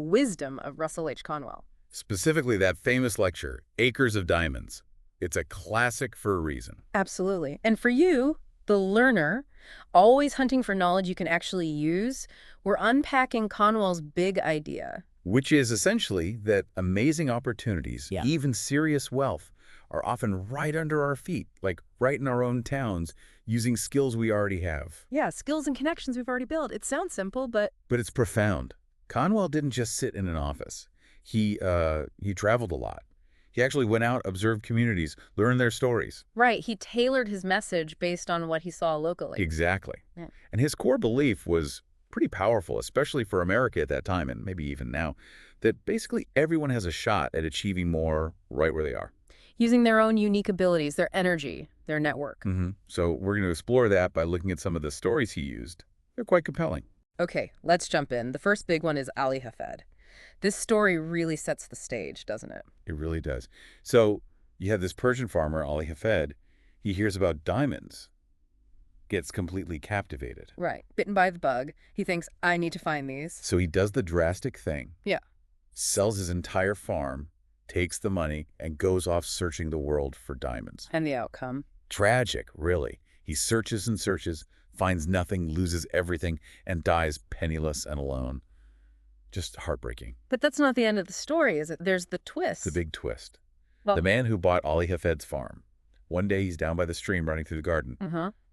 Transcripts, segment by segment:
wisdom of Russell H. Conwell. Specifically that famous lecture, Acres of Diamonds. It's a classic for a reason. Absolutely. And for you, the learner, always hunting for knowledge you can actually use, we're unpacking Conwell's big idea. Which is essentially that amazing opportunities, Yeah. even serious wealth, are often right under our feet, like right in our own towns, using skills we already have. Yeah, skills and connections we've already built. It sounds simple, but But it's profound. Conwell didn't just sit in an office. He traveled a lot. He actually went out, observed communities, learned their stories. right, he tailored his message based on what he saw locally. Exactly. Yeah. And his core belief was pretty powerful, especially for America at that time, and maybe even now, that basically everyone has a shot at achieving more right where they are. Using their own unique abilities, their energy, their network. So we're going to explore that by looking at some of the stories he used. They're quite compelling. Okay, let's jump in. The first big one is Ali Hafed. This story really sets the stage, doesn't it? It really does. So you have this Persian farmer, Ali Hafed. He hears about diamonds, gets completely captivated. Right. Bitten by the bug. He thinks, I need to find these. So he does the drastic thing. Yeah. Sells his entire farm, takes the money, and goes off searching the world for diamonds. And the outcome? Tragic, really. He searches and searches, finds nothing, loses everything, and dies penniless and alone. Just heartbreaking. But that's not the end of the story, is it? There's the twist. The big twist. Well, The man who bought Ali Hafed's farm. One day he's down by the stream running through the garden.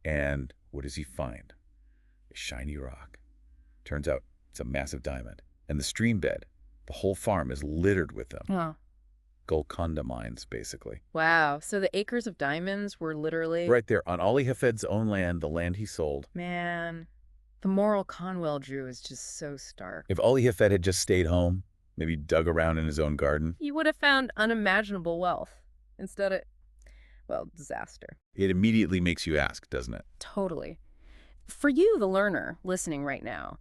And what does he find? A shiny rock. Turns out it's a massive diamond. And the stream bed, the whole farm is littered with them. Oh. Golconda mines, basically. Wow. So the acres of diamonds were literally... Right there on Ali Hafed's own land, the land he sold. Man, the moral Conwell drew is just so stark. If Ali Hafed had just stayed home, maybe dug around in his own garden, He would have found unimaginable wealth. Instead of, well, disaster. it immediately makes you ask, doesn't it? Totally. For you, the learner, listening right now,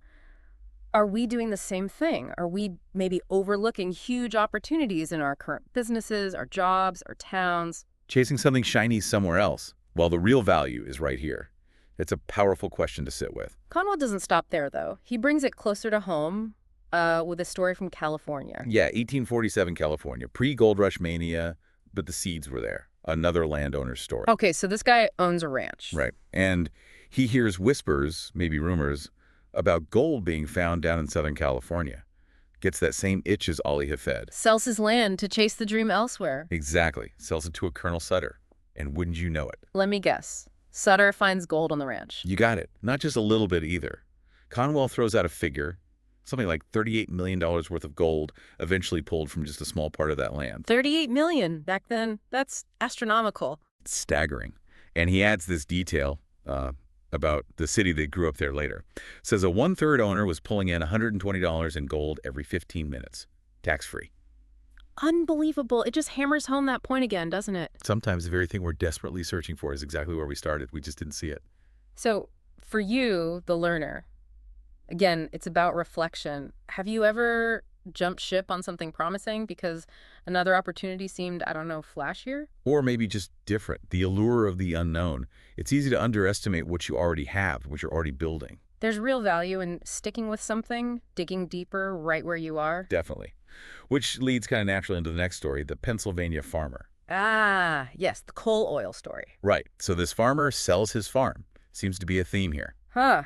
are we doing the same thing? Are we maybe overlooking huge opportunities in our current businesses, our jobs, our towns? Chasing something shiny somewhere else, while the real value is right here. It's a powerful question to sit with. Conwell doesn't stop there, though. He brings it closer to home with a story from California. Yeah, 1847 California, pre-gold rush mania, but the seeds were there. Another landowner's story. Okay, so this guy owns a ranch. Right. And he hears whispers, maybe rumors, about gold being found down in Southern California. Gets that same itch as Ali Hafed. Sells his land to chase the dream elsewhere. Exactly. Sells it to a Colonel Sutter. And wouldn't you know it? Let me guess. Sutter finds gold on the ranch. You got it. Not just a little bit either. Conwell throws out a figure, something like $38 million worth of gold eventually pulled from just a small part of that land. 38 million back then. That's astronomical. It's staggering. And he adds this detail about the city that grew up there later. Says a one-third owner was pulling in $120 in gold every 15 minutes, tax-free. Unbelievable. It just hammers home that point again, doesn't it? Sometimes the very thing we're desperately searching for is exactly where we started. We just didn't see it. So for you, the learner, again, it's about reflection. Have you ever jumped ship on something promising because another opportunity seemed, I don't know, flashier? Or maybe just different, the allure of the unknown. It's easy to underestimate what you already have, what you're already building. There's real value in sticking with something, digging deeper right where you are. Definitely. Which leads kind of naturally into the next story, the Pennsylvania farmer. Ah, yes, the coal oil story. Right. So this farmer sells his farm. Seems to be a theme here. Huh.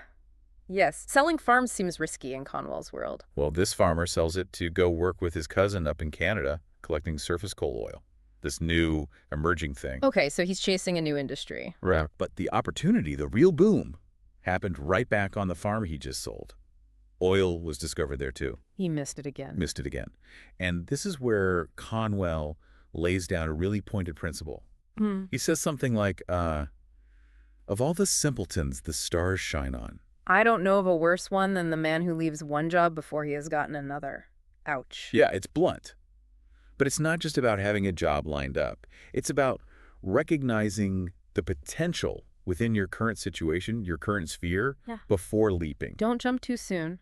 Yes, selling farms seems risky in Conwell's world. Well, this farmer sells it to go work with his cousin up in Canada, collecting surface coal oil. This new emerging thing. Okay, so he's chasing a new industry. Right. But the opportunity, the real boom, happened right back on the farm he just sold. Oil was discovered there too. He missed it again. Missed it again. And this is where Conwell lays down a really pointed principle. He says something like, of all the simpletons the stars shine on. I don't know of a worse one than the man who leaves one job before he has gotten another. Ouch. Yeah, it's blunt. But it's not just about having a job lined up. It's about recognizing the potential within your current situation, your current sphere, before leaping. Don't jump too soon.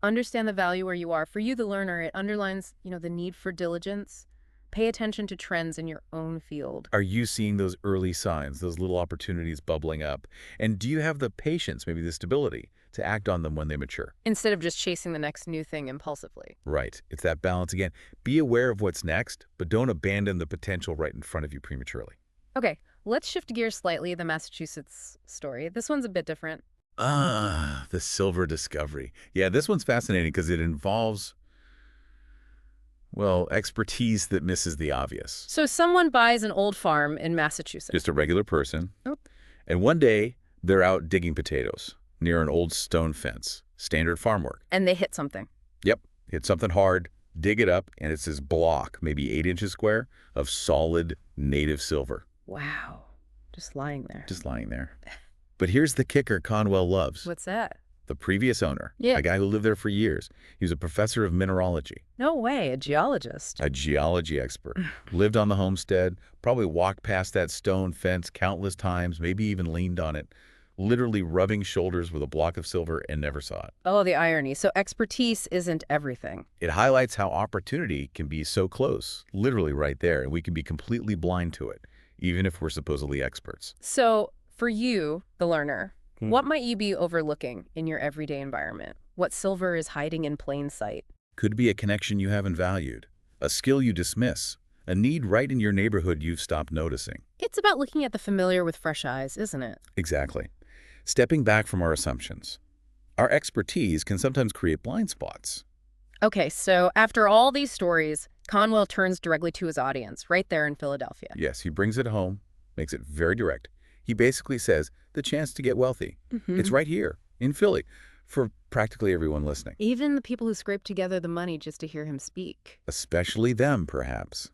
Understand the value where you are. For you, the learner, it underlines, the need for diligence. Pay attention to trends in your own field. Are you seeing those early signs, those little opportunities bubbling up? And do you have the patience, maybe the stability, to act on them when they mature. Instead of just chasing the next new thing impulsively. Right. It's that balance again. Be aware of what's next, but don't abandon the potential right in front of you prematurely. Okay, let's shift gears slightly, the Massachusetts story. This one's a bit different. The silver discovery. Yeah, this one's fascinating because it involves, well, expertise that misses the obvious. So someone buys an old farm in Massachusetts. Just a regular person. Oh. And one day, they're out digging potatoes near an old stone fence. Standard farm work. And they hit something. Yep. Hit something hard, dig it up, and it's this block, maybe 8 inches square, of solid native silver. Wow. Just lying there. Just lying there. But here's the kicker Conwell loves. What's that? The previous owner, Yeah. a guy who lived there for years. He was a professor of mineralogy. No way, a geologist. A geology expert. Lived on the homestead, probably walked past that stone fence countless times, maybe even leaned on it, literally rubbing shoulders with a block of silver and never saw it. Oh, the irony. So expertise isn't everything. It highlights how opportunity can be so close, literally right there, and we can be completely blind to it, even if we're supposedly experts. So for you, the learner, what might you be overlooking in your everyday environment? What silver is hiding in plain sight? Could be a connection you haven't valued, a skill you dismiss, a need right in your neighborhood you've stopped noticing. It's about looking at the familiar with fresh eyes, isn't it? Exactly. Stepping back from our assumptions. Our expertise can sometimes create blind spots. Okay, so after all these stories, Conwell turns directly to his audience right there in Philadelphia. Yes, he brings it home, makes it very direct. He basically says, the chance to get wealthy. It's right here, in Philly, for practically everyone listening. Even the people who scrape together the money just to hear him speak. Especially them, perhaps.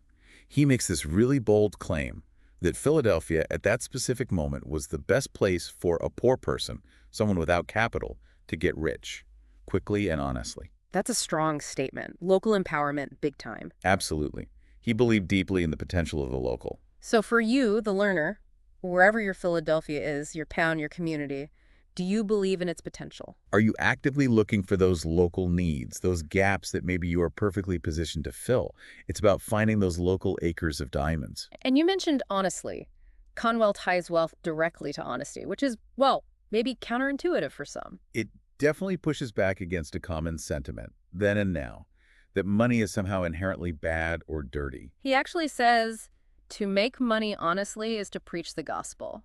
He makes this really bold claim that Philadelphia, at that specific moment, was the best place for a poor person, someone without capital, to get rich, quickly and honestly. That's a strong statement. Local empowerment, big time. Absolutely. He believed deeply in the potential of the local. So for you, the learner, wherever your Philadelphia is, your town, your community, do you believe in its potential? Are you actively looking for those local needs, those gaps that maybe you are perfectly positioned to fill? It's about finding those local acres of diamonds. And you mentioned honestly. Conwell ties wealth directly to honesty, which is, well, maybe counterintuitive for some. It definitely pushes back against a common sentiment, then and now, that money is somehow inherently bad or dirty. He actually says to make money honestly is to preach the gospel.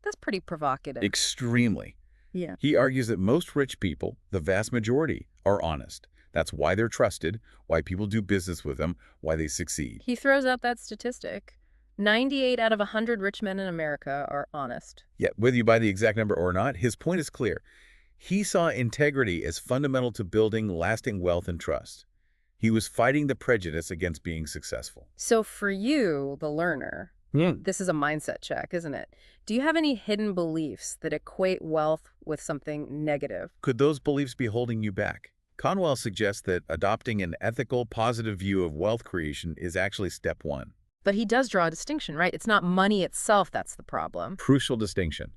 That's pretty provocative. Extremely. Yeah. He argues that most rich people, the vast majority, are honest. That's why they're trusted, why people do business with them, why they succeed. He throws out that statistic. 98 out of 100 rich men in America are honest. Yet, whether you buy the exact number or not, his point is clear. He saw integrity as fundamental to building lasting wealth and trust. He was fighting the prejudice against being successful. So for you, the learner, this is a mindset check, isn't it? Do you have any hidden beliefs that equate wealth with something negative? Could those beliefs be holding you back? Conwell suggests that adopting an ethical, positive view of wealth creation is actually step one. But he does draw a distinction, right? It's not money itself that's the problem. Crucial distinction.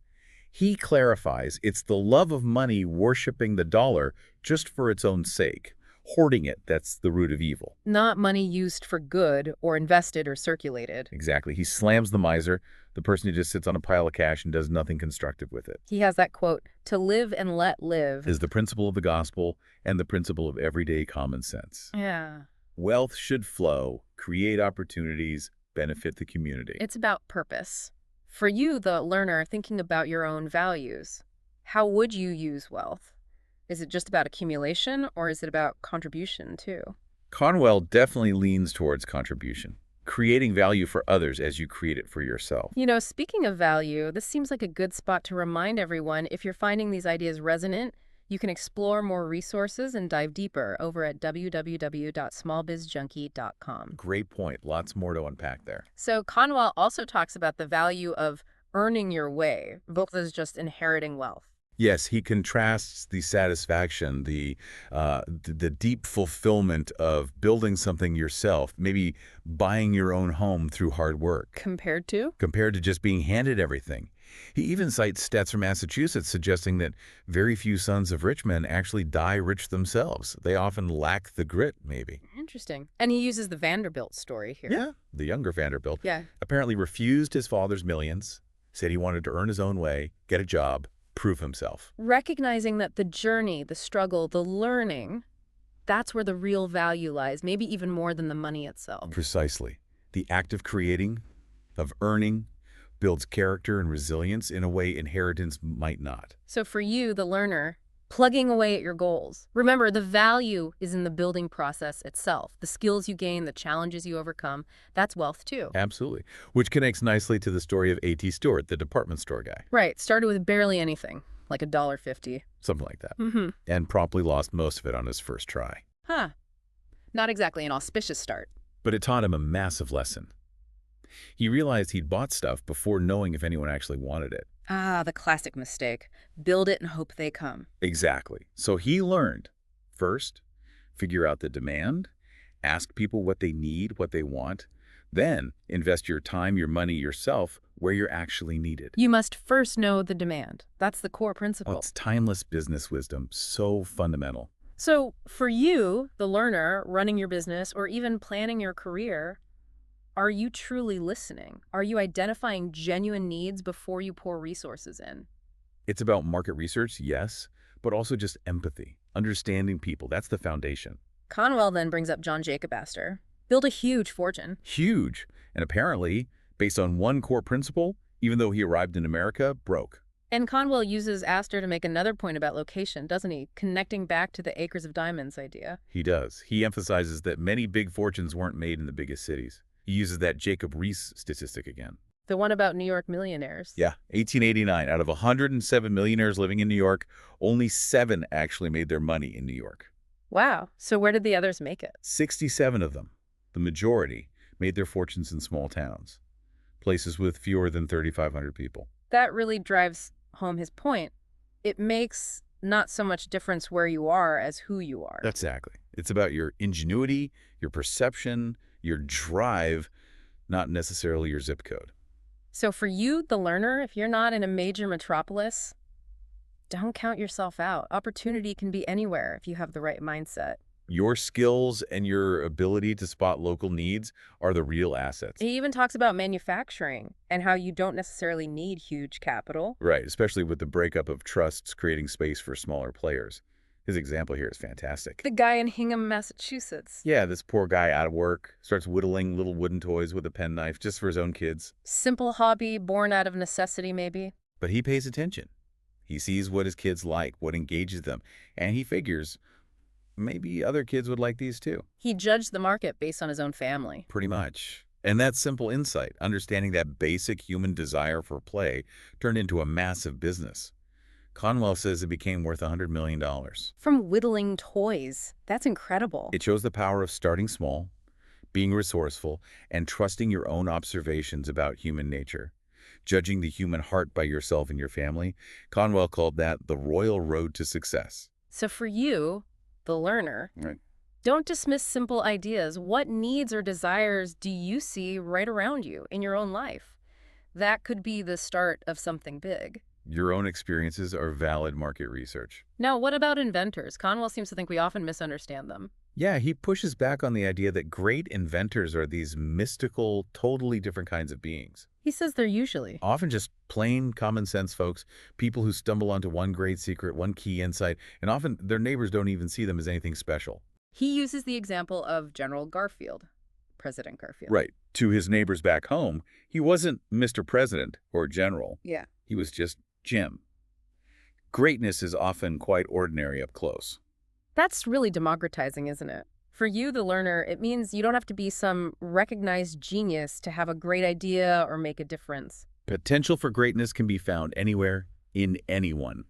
He clarifies it's the love of money worshiping the dollar just for its own sake. Hoarding it, that's the root of evil. Not money used for good or invested or circulated. Exactly. He slams the miser, the person who just sits on a pile of cash and does nothing constructive with it. He has that quote, to live and let live. Is the principle of the gospel and the principle of everyday common sense. Yeah. Wealth should flow, create opportunities, benefit the community. It's about purpose. For you, the learner, thinking about your own values, how would you use wealth? Is it just about accumulation, or is it about contribution, too? Conwell definitely leans towards contribution, creating value for others as you create it for yourself. You know, speaking of value, this seems like a good spot to remind everyone if you're finding these ideas resonant, you can explore more resources and dive deeper over at www.smallbizjunkie.com. Great point. Lots more to unpack there. So Conwell also talks about the value of earning your way, versus just inheriting wealth. Yes, he contrasts the satisfaction, the deep fulfillment of building something yourself, maybe buying your own home through hard work. Compared to just being handed everything. He even cites stats from Massachusetts suggesting that very few sons of rich men actually die rich themselves. They often lack the grit, maybe. Interesting. And he uses the Vanderbilt story here. Yeah, the younger Vanderbilt. Yeah. Apparently refused his father's millions, said he wanted to earn his own way, get a job, prove himself. Recognizing that the journey, the struggle, the learning, that's where the real value lies, maybe even more than the money itself. Precisely. The act of creating, of earning, builds character and resilience in a way inheritance might not. So for you, the learner, plugging away at your goals. Remember, the value is in the building process itself. The skills you gain, the challenges you overcome, that's wealth too. Absolutely. Which connects nicely to the story of A.T. Stewart, the department store guy. Right, started with barely anything, like $1.50. Something like that. Mm-hmm. And promptly lost most of it on his first try. Huh. Not exactly an auspicious start. But it taught him a massive lesson. He realized he'd bought stuff before knowing if anyone actually wanted it. Ah, the classic mistake. Build it and hope they come. Exactly. So he learned, first, figure out the demand, ask people what they need, what they want, then invest your time, your money, yourself where you're actually needed. You must first know the demand. That's the core Oh, principle. it's timeless business wisdom, so fundamental. So for you, the learner, running your business or even planning your career, are you truly listening? Are you identifying genuine needs before you pour resources in? It's about market research, yes, but also just empathy, understanding people. That's the foundation. Conwell then brings up John Jacob Astor. Built a huge fortune. Huge. And apparently, based on one core principle, even though he arrived in America, broke. And Conwell uses Astor to make another point about location, doesn't he? Connecting back to the acres of diamonds idea. He does. He emphasizes that many big fortunes weren't made in the biggest cities. He uses that Jacob Riis statistic again. The one about New York millionaires. Yeah, 1889. Out of 107 millionaires living in New York, only 7 actually made their money in New York. Wow. So where did the others make it? 67 of them, the majority, made their fortunes in small towns, places with fewer than 3,500 people. That really drives home his point. It makes not so much difference where you are as who you are. Exactly. It's about your ingenuity, your perception, your drive, not necessarily your zip code. So for you, the learner, if you're not in a major metropolis, don't count yourself out. Opportunity can be anywhere if you have the right mindset. Your skills and your ability to spot local needs are the real assets. He even talks about manufacturing and how you don't necessarily need huge capital. Right, especially with the breakup of trusts creating space for smaller players. His example here is fantastic. The guy in Hingham, Massachusetts. Yeah, this poor guy out of work starts whittling little wooden toys with a penknife just for his own kids. Simple hobby, born out of necessity, maybe. But he pays attention. He sees what his kids like, what engages them, and he figures maybe other kids would like these too. He judged the market based on his own family. Pretty much. And that simple insight, understanding that basic human desire for play, turned into a massive business. Conwell says it became worth $100 million. From whittling toys. That's incredible. It shows the power of starting small, being resourceful, and trusting your own observations about human nature. Judging the human heart by yourself and your family, Conwell called that the royal road to success. So for you, the learner, Right. don't dismiss simple ideas. What needs or desires do you see right around you in your own life? That could be the start of something big. Your own experiences are valid market research. Now, what about inventors? Conwell seems to think we often misunderstand them. Yeah, he pushes back on the idea that great inventors are these mystical, totally different kinds of beings. He says they're usually. Often just plain common sense folks, people who stumble onto one great secret, one key insight, and often their neighbors don't even see them as anything special. He uses the example of General Garfield, President Garfield. Right. To his neighbors back home, he wasn't Mr. President or General. Yeah. He was just Jim. Greatness is often quite ordinary up close. That's really democratizing, isn't it? For you, the learner, it means you don't have to be some recognized genius to have a great idea or make a difference. Potential for greatness can be found anywhere, in anyone.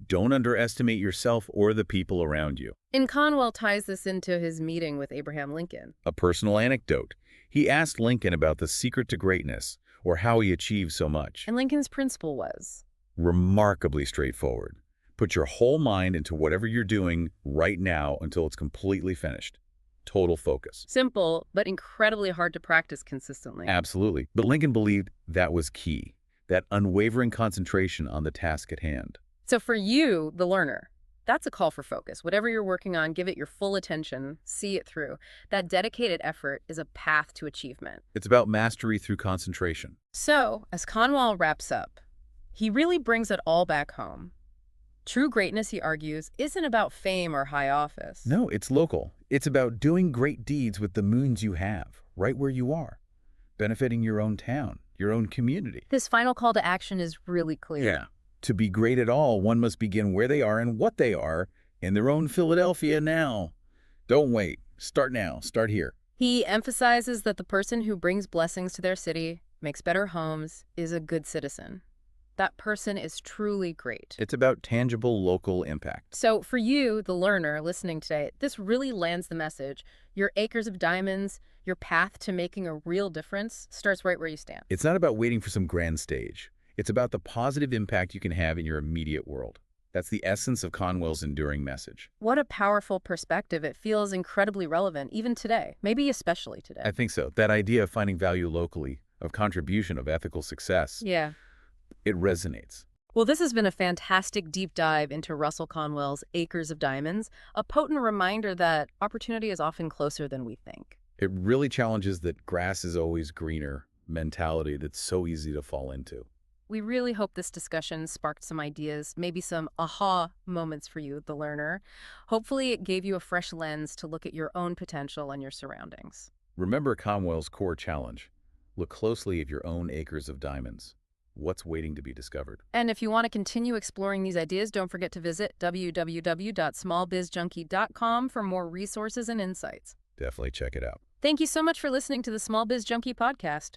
Don't underestimate yourself or the people around you. And Conwell ties this into his meeting with Abraham Lincoln. A personal anecdote. He asked Lincoln about the secret to greatness, or how he achieved so much. And Lincoln's principle was? Remarkably straightforward. Put your whole mind into whatever you're doing right now until it's completely finished. Total focus. Simple, but incredibly hard to practice consistently. Absolutely. But Lincoln believed that was key, that unwavering concentration on the task at hand. So for you, the learner, that's a call for focus. Whatever you're working on, give it your full attention, see it through. That dedicated effort is a path to achievement. It's about mastery through concentration. So, as Conwell wraps up, He really brings it all back home. True greatness, he argues, isn't about fame or high office. No, it's local. It's about doing great deeds with the means you have, right where you are, benefiting your own town, your own community. This final call to action is really clear. Yeah. To be great at all, one must begin where they are and what they are in their own Philadelphia now. Don't wait. Start now. Start here. He emphasizes that the person who brings blessings to their city, makes better homes, is a good citizen. That person is truly great. It's about tangible local impact. So for you, the learner listening today, this really lands the message. Your acres of diamonds, your path to making a real difference starts right where you stand. It's not about waiting for some grand stage. It's about the positive impact you can have in your immediate world. That's the essence of Conwell's enduring message. What a powerful perspective. It feels incredibly relevant, even today, maybe especially today. I think so. That idea of finding value locally, of contribution, of ethical success, Yeah. it resonates. Well, this has been a fantastic deep dive into Russell Conwell's Acres of Diamonds, a potent reminder that opportunity is often closer than we think. It really challenges that grass is always greener mentality that's so easy to fall into. We really hope this discussion sparked some ideas, maybe some aha moments for you, the learner. Hopefully it gave you a fresh lens to look at your own potential and your surroundings. Remember Conwell's core challenge. Look closely at your own acres of diamonds. What's waiting to be discovered? And if you want to continue exploring these ideas, don't forget to visit www.smallbizjunkie.com for more resources and insights. Definitely check it out. Thank you so much for listening to the Small Biz Junkie podcast.